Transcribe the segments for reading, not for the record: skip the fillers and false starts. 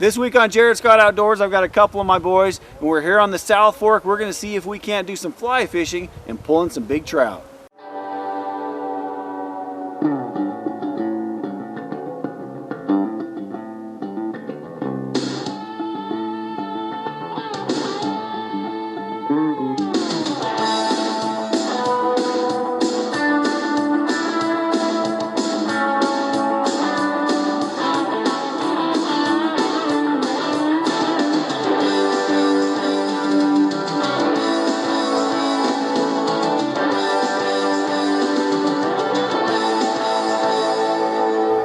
This week on Jared Scott Outdoors, I've got a couple of my boys, and we're here on the South Fork. We're going to see if we can't do some fly fishing and pull in some big trout.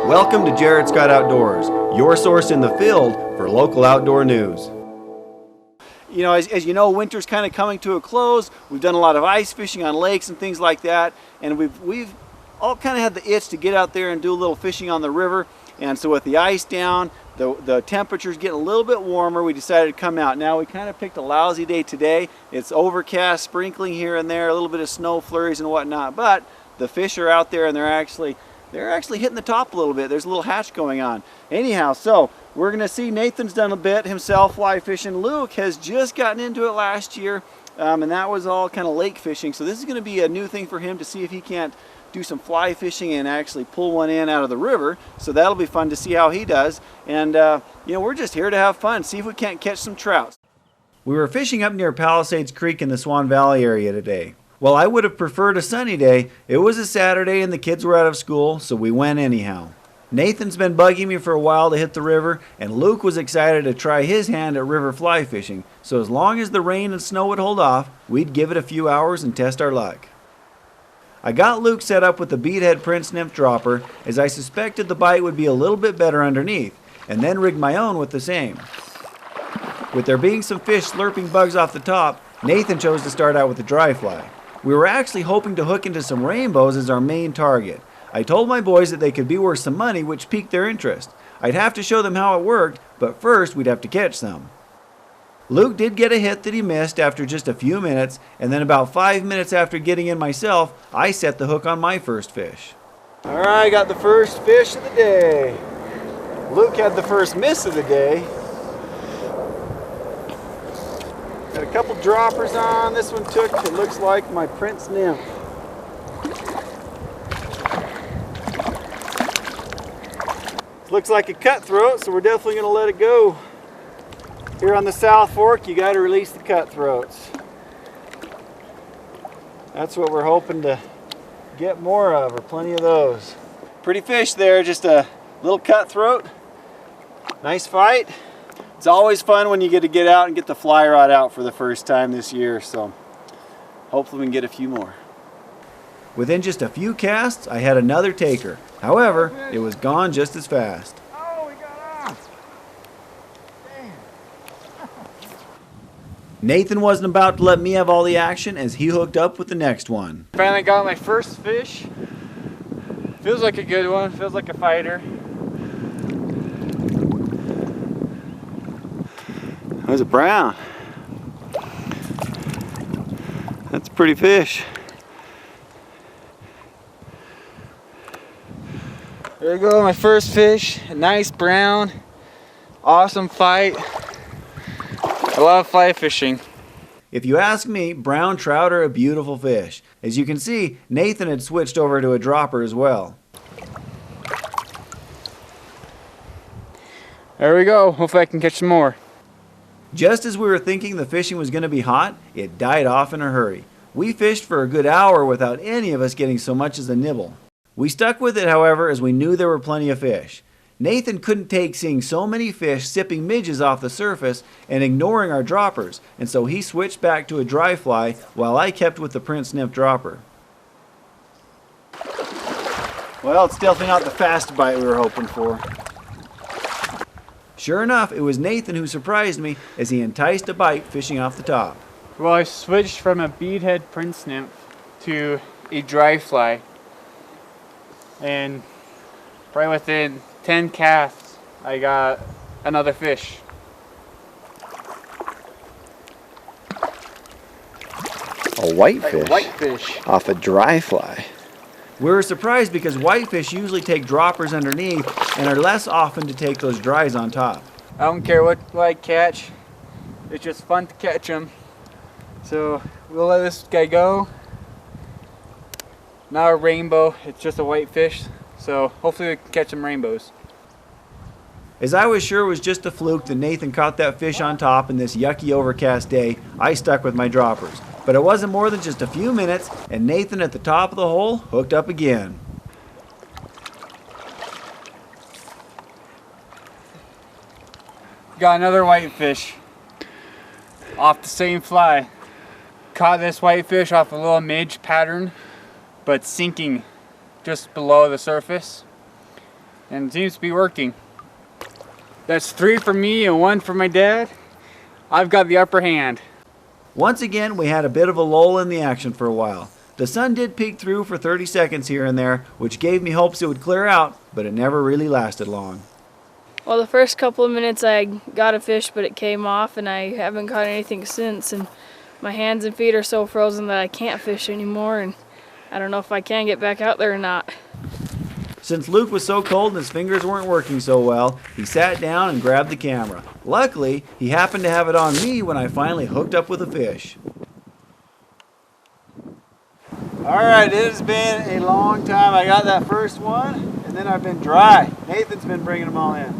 Welcome to Jared Scott Outdoors, your source in the field for local outdoor news. You know, as you know, winter's kind of coming to a close. We've done a lot of ice fishing on lakes and things like that, and we've all kind of had the itch to get out there and do a little fishing on the river. And so with the ice down, the temperatures getting a little bit warmer, we decided to come out. Now we kind of picked a lousy day today. It's overcast, sprinkling here and there, a little bit of snow flurries and whatnot, but the fish are out there and they're actually hitting the top a little bit. There's a little hatch going on. Anyhow, so we're going to see Nathan's done a bit himself fly fishing. Luke has just gotten into it last year, and that was all kind of lake fishing. So this is going to be a new thing for him to see if he can't do some fly fishing and actually pull one in out of the river. So that'll be fun to see how he does. And you know, we're just here to have fun, see if we can't catch some trout. We were fishing up near Palisades Creek in the Swan Valley area today. Well, I would have preferred a sunny day. It was a Saturday and the kids were out of school, so we went anyhow. Nathan's been bugging me for a while to hit the river, and Luke was excited to try his hand at river fly fishing, so as long as the rain and snow would hold off, we'd give it a few hours and test our luck. I got Luke set up with the beadhead Prince Nymph dropper, as I suspected the bite would be a little bit better underneath, and then rigged my own with the same. With there being some fish slurping bugs off the top, Nathan chose to start out with the dry fly. We were actually hoping to hook into some rainbows as our main target. I told my boys that they could be worth some money, which piqued their interest. I'd have to show them how it worked, but first we'd have to catch some. Luke did get a hit that he missed after just a few minutes, and then about 5 minutes after getting in myself, I set the hook on my first fish. All right, got the first fish of the day. Luke had the first miss of the day. Got a couple droppers on. This one took, it looks like, my Prince Nymph. Looks like a cutthroat, so we're definitely going to let it go. Here on the South Fork, you got to release the cutthroats. That's what we're hoping to get more of, or plenty of those. Pretty fish there, just a little cutthroat. Nice fight. It's always fun when you get to get out and get the fly rod out for the first time this year, so hopefully we can get a few more. Within just a few casts, I had another taker. However, it was gone just as fast. Oh, we got off! Nathan wasn't about to let me have all the action as he hooked up with the next one. Finally got my first fish. Feels like a good one, feels like a fighter. That was a brown. That's a pretty fish. There you go, my first fish. A nice brown. Awesome fight. I love fly fishing. If you ask me, brown trout are a beautiful fish. As you can see, Nathan had switched over to a dropper as well. There we go. Hopefully I can catch some more. Just as we were thinking the fishing was going to be hot, it died off in a hurry. We fished for a good hour without any of us getting so much as a nibble. We stuck with it, however, as we knew there were plenty of fish. Nathan couldn't take seeing so many fish sipping midges off the surface and ignoring our droppers, and so he switched back to a dry fly while I kept with the Prince Nymph dropper. Well, it's definitely not the fast bite we were hoping for. Sure enough, it was Nathan who surprised me as he enticed a bite fishing off the top. Well, I switched from a beadhead Prince Nymph to a dry fly. And right within 10 casts, I got another fish. A whitefish. Whitefish. Off a dry fly. We were surprised because whitefish usually take droppers underneath and are less often to take those dries on top. I don't care what I catch. It's just fun to catch them. So we'll let this guy go. Not a rainbow, it's just a whitefish. So hopefully we can catch some rainbows. As I was sure it was just a fluke that Nathan caught that fish on top in this yucky overcast day, I stuck with my droppers. But it wasn't more than just a few minutes, and Nathan at the top of the hole hooked up again. Got another whitefish off the same fly. Caught this whitefish off a little midge pattern, but sinking just below the surface. And it seems to be working. That's 3 for me and 1 for my dad. I've got the upper hand. Once again, we had a bit of a lull in the action for a while. The sun did peek through for 30 seconds here and there, which gave me hopes it would clear out, but it never really lasted long. Well, the first couple of minutes I got a fish, but it came off, and I haven't caught anything since. And my hands and feet are so frozen that I can't fish anymore, and I don't know if I can get back out there or not. Since Luke was so cold and his fingers weren't working so well, he sat down and grabbed the camera. Luckily, he happened to have it on me when I finally hooked up with a fish. Alright, it has been a long time. I got that first one, and then I've been dry. Nathan's been bringing them all in.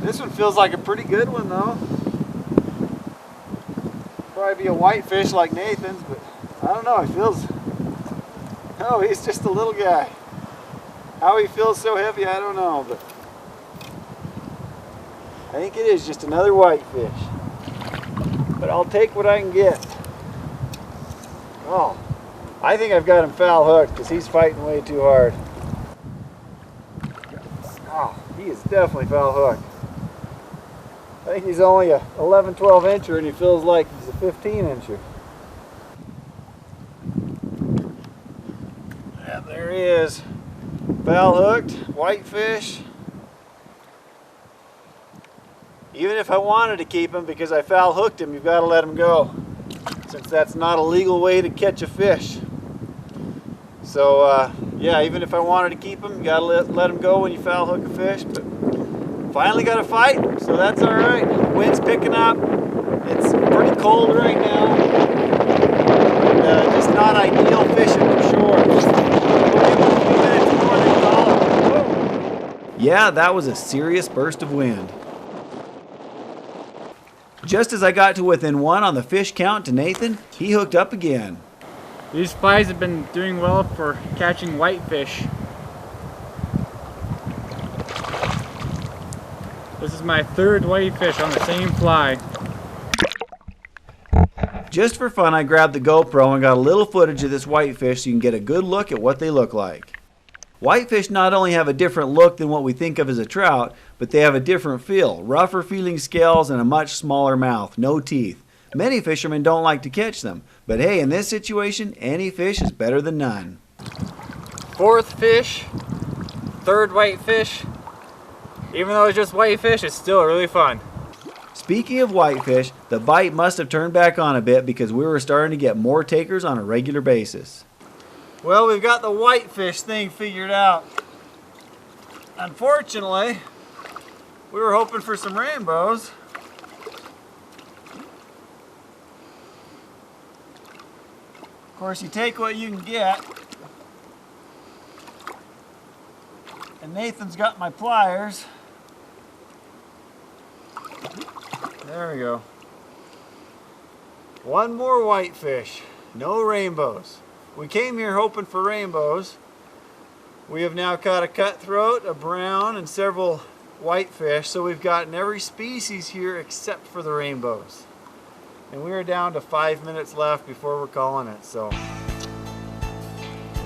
This one feels like a pretty good one though. Probably be a whitefish like Nathan's, but I don't know, it feels... Oh, he's just a little guy. How he feels so heavy, I don't know, but I think it is just another whitefish. But I'll take what I can get. Oh, I think I've got him foul hooked because he's fighting way too hard. Oh, he is definitely foul hooked. I think he's only a 11, 12 incher and he feels like he's a 15 incher. There he is, foul hooked, whitefish. Even if I wanted to keep him because I foul hooked him, you've got to let him go, since that's not a legal way to catch a fish. So yeah, even if I wanted to keep him, you got to let him go when you foul hook a fish. But finally got a fight, so that's all right. Wind's picking up. It's pretty cold right now. Just not ideal fishing for sure. Yeah, that was a serious burst of wind. Just as I got to within 1 on the fish count to Nathan, he hooked up again. These flies have been doing well for catching whitefish. This is my 3rd whitefish on the same fly. Just for fun, I grabbed the GoPro and got a little footage of this whitefish so you can get a good look at what they look like. Whitefish not only have a different look than what we think of as a trout, but they have a different feel, rougher feeling scales and a much smaller mouth, no teeth. Many fishermen don't like to catch them, but hey, in this situation, any fish is better than none. 4th fish, 3rd whitefish. Even though it's just whitefish, it's still really fun. Speaking of whitefish, the bite must have turned back on a bit because we were starting to get more takers on a regular basis. Well, we've got the whitefish thing figured out. Unfortunately, we were hoping for some rainbows. Of course, you take what you can get. And Nathan's got my pliers. There we go. One more whitefish, no rainbows. We came here hoping for rainbows. We have now caught a cutthroat, a brown, and several whitefish, so we've gotten every species here except for the rainbows. And we are down to 5 minutes left before we're calling it, so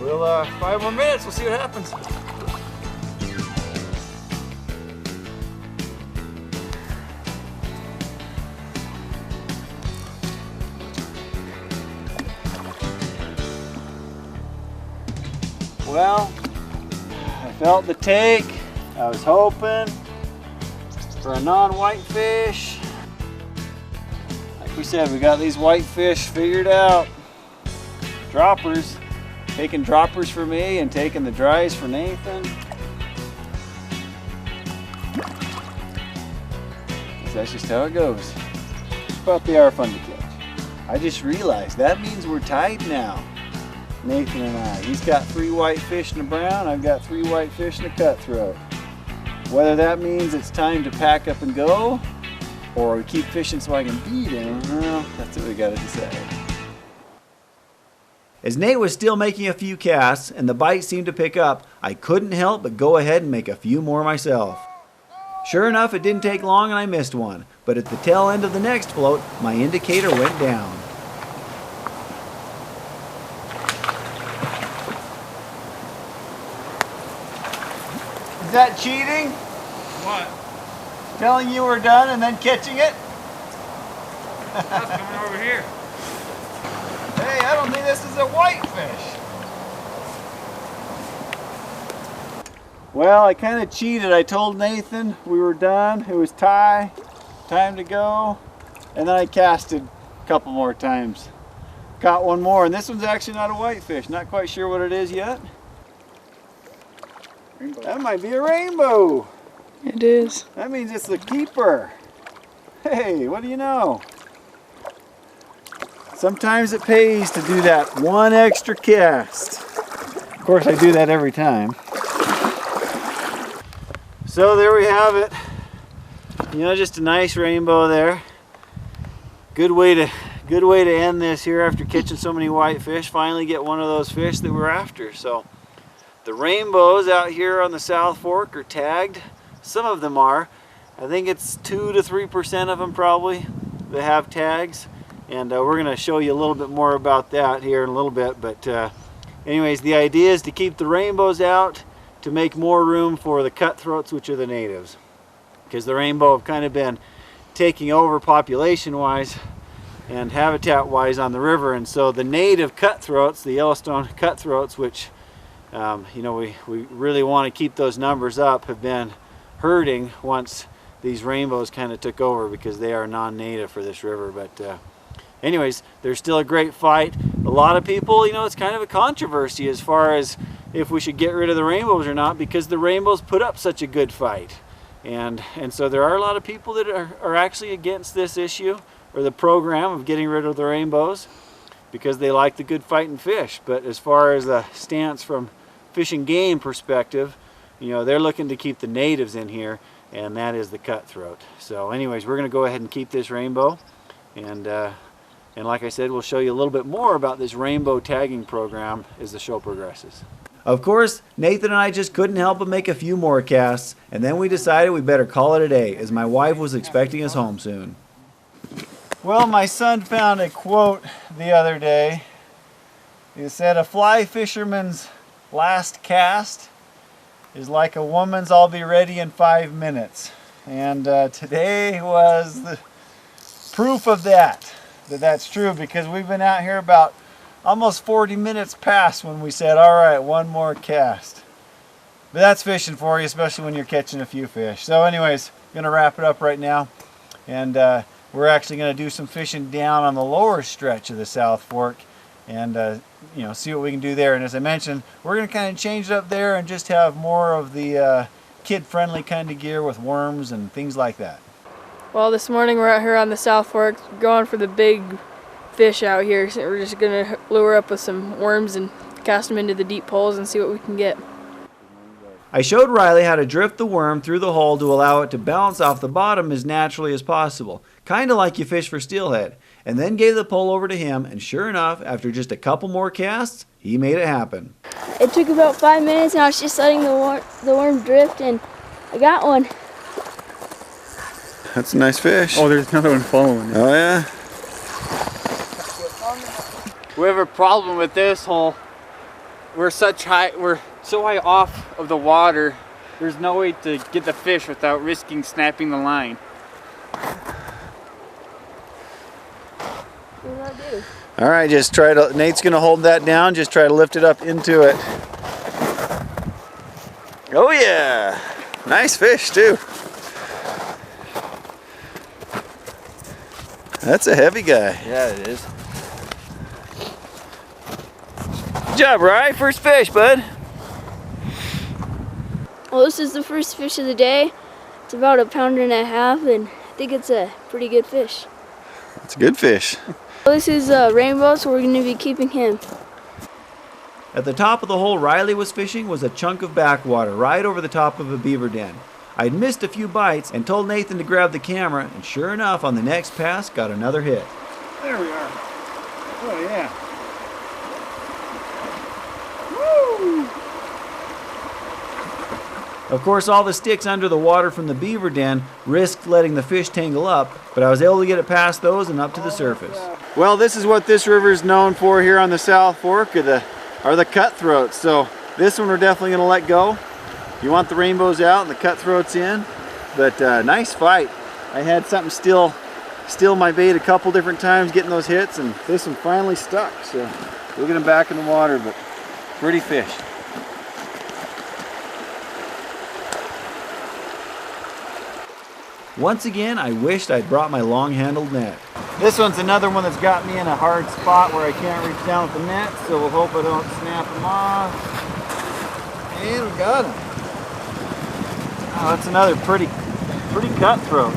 we'll 5 more minutes, we'll see what happens. Well, I felt the take. I was hoping for a non-white fish. Like we said, we got these white fish figured out. Droppers. Taking droppers for me and taking the dries for Nathan. That's just how it goes. But they are fun to catch. I just realized that means we're tied now. Nathan and I. He's got 3 white fish and a brown. I've got 3 white fish and a cutthroat. Whether that means it's time to pack up and go, or we keep fishing so I can beat him, well, that's what we gotta decide. As Nate was still making a few casts and the bite seemed to pick up, I couldn't help but go ahead and make a few more myself. Sure enough, it didn't take long and I missed one, but at the tail end of the next float, my indicator went down. Is that cheating? What? Telling you we're done and then catching it? That's coming over here. Hey, I don't think this is a whitefish. Well, I kind of cheated. I told Nathan we were done. It was time to go. And then I casted a couple more times. Caught one more, and this one's actually not a whitefish. Not quite sure what it is yet. Rainbow. That might be a rainbow. It is. That means it's the keeper. Hey, what do you know? Sometimes it pays to do that one extra cast. Of course, I do that every time. So there we have it. You know, just a nice rainbow there. Good way to end this here after catching so many whitefish. Finally get one of those fish that we're after. So the rainbows out here on the South Fork are tagged. Some of them are. I think it's 2 to 3% of them probably that have tags. And we're going to show you a little bit more about that here in a little bit. But anyways, the idea is to keep the rainbows out to make more room for the cutthroats, which are the natives. Because the rainbow have kind of been taking over population-wise and habitat-wise on the river. And so the native cutthroats, the Yellowstone cutthroats, which you know, we really want to keep those numbers up, have been hurting once these rainbows kind of took over because they are non-native for this river. But anyways, there's still a great fight. A lot of people, you know, it's kind of a controversy as far as if we should get rid of the rainbows or not, because the rainbows put up such a good fight. And so there are a lot of people that are actually against this issue or the program of getting rid of the rainbows because they like the good fighting fish. But as far as the stance from Fish and Game perspective, you know, they're looking to keep the natives in here, and that is the cutthroat. So anyways, we're going to go ahead and keep this rainbow, and like I said, we'll show you a little bit more about this rainbow tagging program as the show progresses. Of course, Nathan and I just couldn't help but make a few more casts, and then we decided we better call it a day as my wife was expecting us home soon. Well, my son found a quote the other day. It said, "A fly fisherman's last cast is like a woman's I'll be ready in 5 minutes." And today was the proof of that's true, because we've been out here about almost 40 minutes past when we said, all right, one more cast. But that's fishing for you, especially when you're catching a few fish. So anyways, gonna wrap it up right now, and we're actually gonna do some fishing down on the lower stretch of the South Fork, and you know, see what we can do there. And as I mentioned, we're gonna kind of change it up there and just have more of the kid-friendly kind of gear with worms and things like that. Well, this morning we're out here on the South Fork going for the big fish out here. So we're just gonna lure up with some worms and cast them into the deep holes and see what we can get. I showed Riley how to drift the worm through the hole to allow it to bounce off the bottom as naturally as possible, kind of like you fish for steelhead, and then gave the pole over to him, and sure enough, after just a couple more casts, he made it happen. It took about 5 minutes, and I was just letting the worm drift, and I got one. That's a nice fish. Oh, there's another one following it. Oh yeah? We have a problem with this hole. We're so high off of the water. There's no way to get the fish without risking snapping the line. What do I do? All right, just try to, Nate's gonna hold that down, just try to lift it up into it. Oh yeah, nice fish too. That's a heavy guy. Yeah, it is. Good job, Rye. First fish, bud. Well, this is the first fish of the day. It's about 1.5 pounds, and think it's a pretty good fish. It's a good fish. This is Rainbow, so we're going to be keeping him. At the top of the hole Riley was fishing was a chunk of backwater right over the top of a beaver den. I'd missed a few bites and told Nathan to grab the camera, and sure enough, on the next pass, got another hit. There we are. Oh yeah. Of course, all the sticks under the water from the beaver den risked letting the fish tangle up, but I was able to get it past those and up to the surface. Well, this is what this river is known for here on the South Fork, are the cutthroats. So this one we're definitely going to let go. You want the rainbows out and the cutthroats in, but nice fight. I had something steal my bait a couple different times getting those hits, and this one finally stuck. So we'll get him back in the water, but pretty fish. Once again, I wished I'd brought my long-handled net. This one's another one that's got me in a hard spot where I can't reach down with the net, so we'll hope I don't snap them off. And we got him. Oh, that's another pretty cutthroat.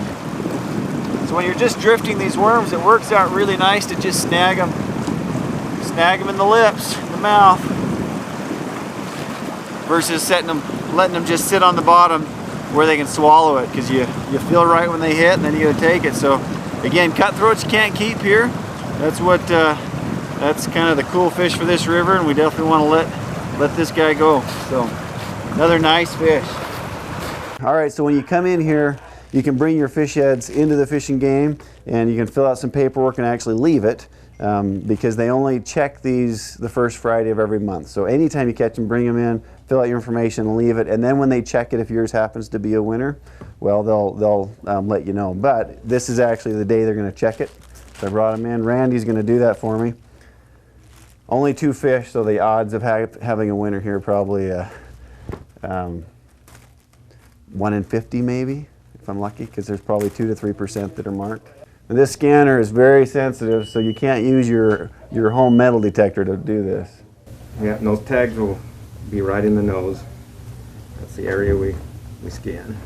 So when you're just drifting these worms, it works out really nice to just snag them in the lips, in the mouth, versus letting them just sit on the bottom where they can swallow it, because you feel right when they hit and then you gotta take it. So again, cutthroats you can't keep here. That's kind of the cool fish for this river, and we definitely want to let this guy go. So another nice fish. All right, so when you come in here, you can bring your fish heads into the Fish and Game, and you can fill out some paperwork and actually leave it, because they only check these the first Friday of every month. So anytime you catch them, bring them in, fill out your information and leave it, and then when they check it, if yours happens to be a winner, well, they'll let you know. But this is actually the day they're going to check it. So I brought them in. Randy's going to do that for me. Only 2 fish, so the odds of having a winner here probably 1 in 50 maybe, if I'm lucky, because there's probably 2 to 3% that are marked. And this scanner is very sensitive, so you can't use your home metal detector to do this. Yeah, and those tags will be right in the nose. That's the area we scan.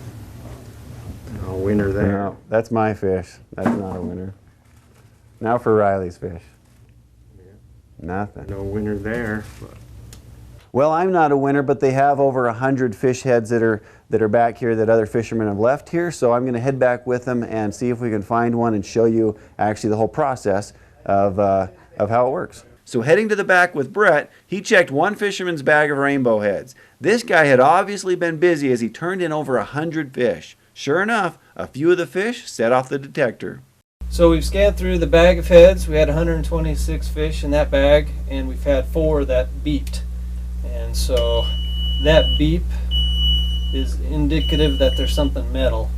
No winner there. No, that's my fish. That's not a winner. Now for Riley's fish. Yeah. Nothing. No winner there. But Well, I'm not a winner, but they have over 100 fish heads that are back here that other fishermen have left here. So I'm going to head back with them and see if we can find one and show you actually the whole process of how it works. So heading to the back with Brett, he checked one fisherman's bag of rainbow heads. This guy had obviously been busy as he turned in over 100 fish. Sure enough, a few of the fish set off the detector. So we've scanned through the bag of heads. We had 126 fish in that bag, and we've had 4 that beeped. And so that beep is indicative that there's something metal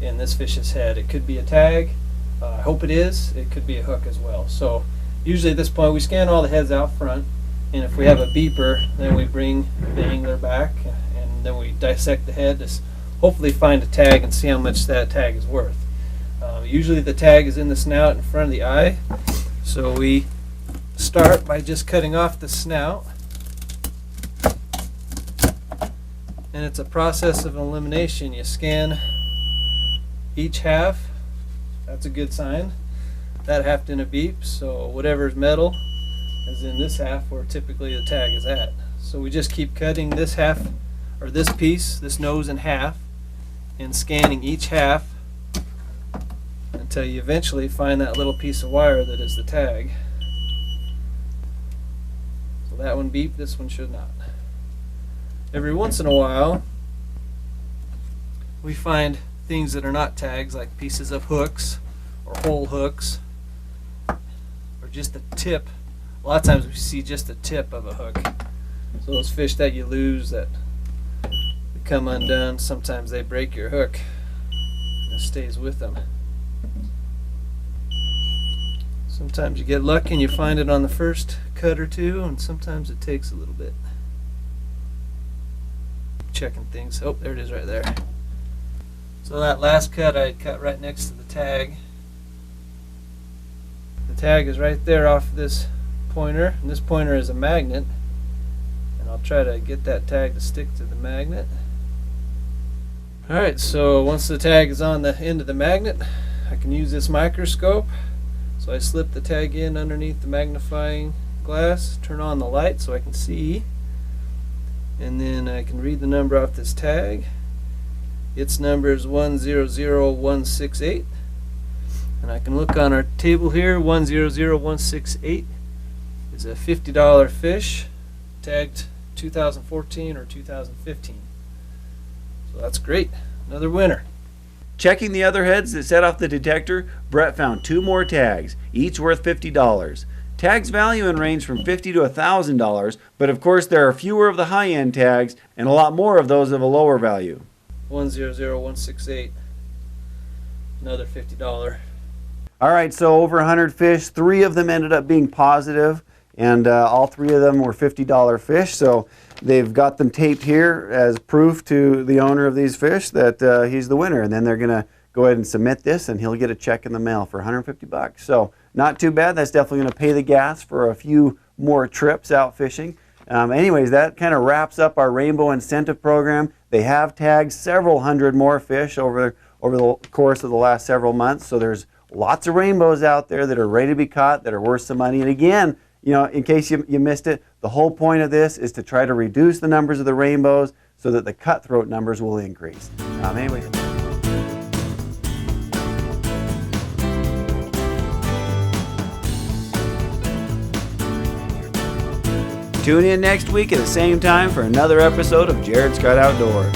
in this fish's head. It could be a tag. I hope it is. It could be a hook as well. So usually at this point we scan all the heads out front, and if we have a beeper, then we bring the angler back, and then we dissect the head to hopefully find a tag and see how much that tag is worth. Usually the tag is in the snout in front of the eye, so we start by just cutting off the snout, and it's a process of elimination. You scan each half. That's a good sign. That half didn't beep, so whatever's metal is in this half where typically the tag is at. So we just keep cutting this half, or this piece, this nose in half, and scanning each half until you eventually find that little piece of wire that is the tag. So that one beeped, this one should not. Every once in a while we find things that are not tags, like pieces of hooks or whole hooks, or just the tip. A lot of times we see just the tip of a hook. So those fish that you lose that come undone, sometimes they break your hook and it stays with them. Sometimes you get lucky and you find it on the first cut or two, and sometimes it takes a little bit. Checking things. Oh, there it is right there. So that last cut I cut right next to the tag. The tag is right there off this pointer, and this pointer is a magnet, and I'll try to get that tag to stick to the magnet. Alright, so once the tag is on the end of the magnet, I can use this microscope. So I slip the tag in underneath the magnifying glass, turn on the light so I can see, and then I can read the number off this tag. Its number is 100168, and I can look on our table here. 100168 is a $50 fish, tagged 2014 or 2015. So that's great. Another winner. Checking the other heads that set off the detector, Brett found 2 more tags, each worth $50. Tags value and range from $50 to $1,000, but of course there are fewer of the high-end tags and a lot more of those of a lower value. 100168. Another $50. All right, so over 100 fish, 3 of them ended up being positive, and all 3 of them were $50 fish. So they've got them taped here as proof to the owner of these fish that he's the winner, and then they're going to go ahead and submit this, and he'll get a check in the mail for $150. So not too bad. That's definitely going to pay the gas for a few more trips out fishing. Anyways, that kind of wraps up our Rainbow Incentive Program. They have tagged several hundred more fish over the course of the last several months, so there's lots of rainbows out there that are ready to be caught, that are worth some money. And again, you know, in case you missed it, the whole point of this is to try to reduce the numbers of the rainbows so that the cutthroat numbers will increase. Anyways. Tune in next week at the same time for another episode of Jared Scott Outdoors.